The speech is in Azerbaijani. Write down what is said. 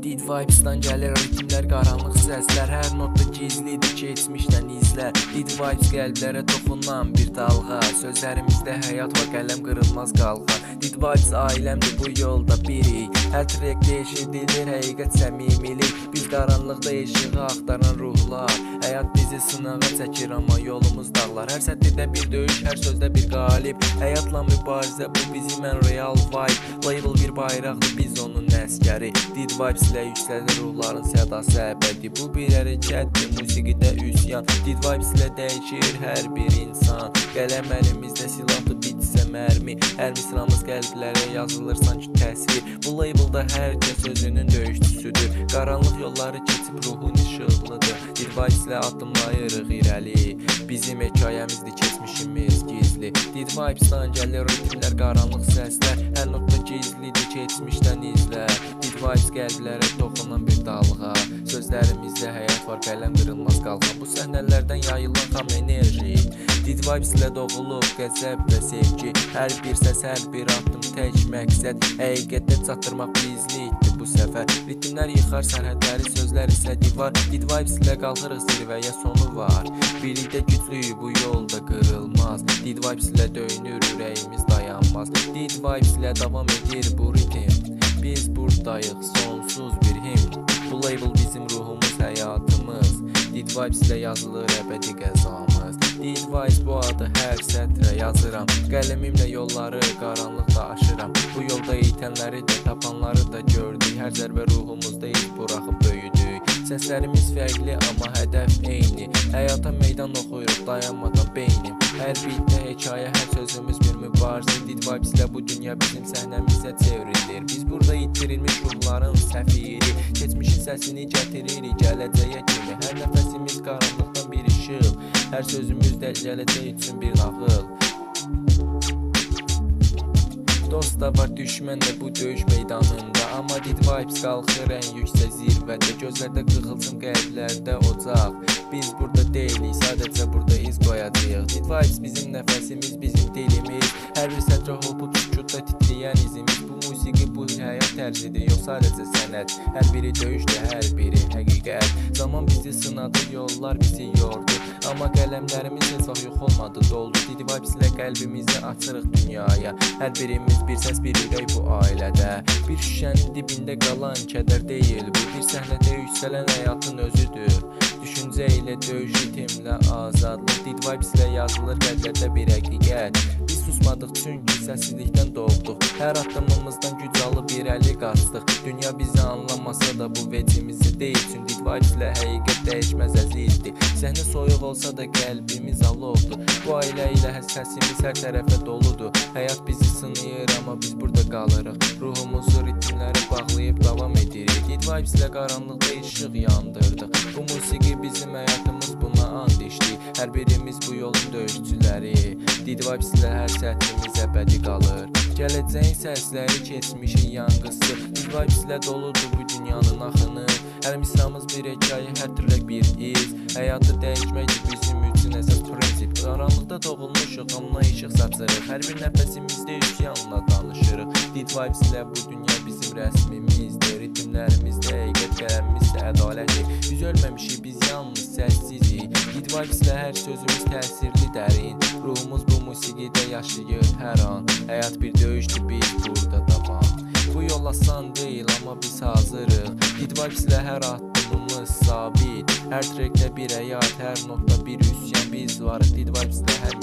Did Vibes'dan gəlir ritmlər, qaranlıq səslər. Hər notda gizlidir keçmişdən izlər. Did Vibes qəlblərə toxunan bir dalğa. Sözlərimizdə həyat var, qələm qırılmaz qalxan. Did Vibes ailəmdir, bu yolda birik. Hər trekdə eşidilir həqiqət, səmimilik. Biz qaranlıqda işığı axtaran ruhlar. Həyat bizi sınağa çəkir, amma yolumuz dağlar. Hər sətirdə bir döyüş, hər sözdə bir qalib. Həyatla mübarizə, bu bizim ən real vibe. Label bir bayraqdır, biz onun əskəri. Did Vibes ilə yüksəlir ruhların sədası əbədi. Bu bir hərəkətdir, musiqidə üsyan. Did Vibes ilə dəyişir hər bir insan. Qələm əlimizdə silahdır, bitsə mərmi. Hər misramız qəlblərə yazılır sanki təsvir. Bu labelda hər kəs özünün döyüşçüsüdür. Qaranlıq yolları keçib ruhun işıqlıdır. Did Vibes ilə addımlayırıq irəli. Bizim hekayəmizdir, keçmişimiz gizli. Did Vibes'dan gəlir ritmlər, qaranlıq səslər. Hər notda gizlidir, keçmişdən izlər. Did Vibes qəlblərə toxunan bir dalğa. Sözlərimizdə həyat var, qələm qırılmaz qalxan. Bu səhnələrdən yayılan tam enerji. Did Vibes ilə doğulub qəzəb və sevgi. Hər bir səs, hər bir addım tək məqsəd. Həqiqətə çatdırmaq bizlikdir bu səfər. Ritmlər yıxar sərhədləri, sözlər isə divar. Did Vibes ilə qalxırıq zirvəyə, sonu var. Birlikdə güclüyü, bu yolda qırılmaz. Did Vibes ilə döyünür, ürəyimiz dayanmaz. Did Vibes ilə davam edir bu ritim. Biz buradayıq, sonsuz bir himn. Bu label bizim ruhumuz, həyatımız. Did Vibes ilə yazılır əbədi qəzamız. Did Vibes bu adı hər sətrə yazıram. Qələmimlə yolları qaranlıqda aşıram. Bu yolda itənləri də, tapanları da gördük. Hər zərbə ruhumuzda iz buraxıb böyüdük. Səslərimiz fərqli, amma hədəf eyni. Həyata meydan oxuyuruq, dayanmadan beynim. Hər bitdə hekayə, hər sözümüz bir mübarizə. Did Vibes ilə bu dünya bizim səhnəmizə çevrilir. Biz burada itirilmiş ruhların səfiri. Keçmişin səsini gətiririk gələcəyə kimi. Hər nəfəsimiz qaranlıqdan bir işıq. Hər sözümüz də gələcək üçün bir nağıl. Dost da var, düşmən də bu döyüş meydanında. Amma Did Vibes qalxır ən yüksək zirvədə. Gözlərdə qığılcım, qəlblərdə ocaq. Biz burada deyilik, sadəcə burada iz qoyacağıq. Did Vibes bizim nəfəsimiz, bizim dilimiz. Hər bir sətrə hopub sükutda titriyən izimiz. Bu musiqi, bu həyat tərzidir, yox sadəcə sənət. Hər biri döyüşdür, hər biri həqiqət. Zaman bizi sınadı, yollar bizi yordu. Amma qələmlərimiz heç vaxt yox olmadı, doldu. Did Vibes ilə qəlbimizi açırıq dünyaya. Hər birimiz bir səs, bir ürək bu ailədə. Bir şüşənin dibində qalan kədər deyil bu. Bir səhnədə yüksələn həyatın özüdür. Düşüncə ilə döyüş, ritmlə azadlıq. Did Vibes ilə yazılır qəlblərdə bir həqiqət. Biz susmadıq çünki səssizlikdən doğduq. Hər addımımızdan güc alıb irəli qaçdıq. Dünya bizi anlamasa da bu vecimizi deyil. Çünki Did Vibes ilə həqiqət dəyişməz əzizdir. Səhnə soyuq olsa da qəlbimiz alovdur. Bu ailə ilə səsimiz hər tərəfə doludur. Həyat bizi sınayır, amma biz burada qalırıq. Ruhumuzu ritmlərə bağlayıb davam edirik. Did Vibes ilə qaranlıqda işıq yandırdıq. Bu musiqi bizim həyatımız, buna and içdik. Hər birimiz bu yolun döyüşçüləri. Did Vibes ilə hər sətrimiz əbədi qalır. Gələcəyin səsləri, keçmişin yanğısı. Did Vibes ilə doludur bu dünyanın axını. Hər misramız bir hekayə, hər türlək bir iz. Həyatı dəyişməkdir bizim üçün əsas prinsip. Qaranlıqda doğulmuşuq, amma işıq saçırıq. Hər bir nəfəsimizdə üsyanla danışırıq. Did Vibes ilə bu dünya bizim rəsmimizdir. Ritmlərimizdə həqiqət, qələmimizdə ədalətdir. Biz ölməmişik, biz yalnız səssizik. Did Vibes ilə hər sözümüz təsirli, dərin. Ruhumuz bu musiqidə yaşayır hər an. Həyat bir döyüşdür, biz burada davam. Bu yol asan deyil, amma biz hazırıq. Did Vibes ilə hər addımımız sabit. Hər trekdə bir həyat, hər notda bir üsyan. Biz varıq Did Vibes ilə hər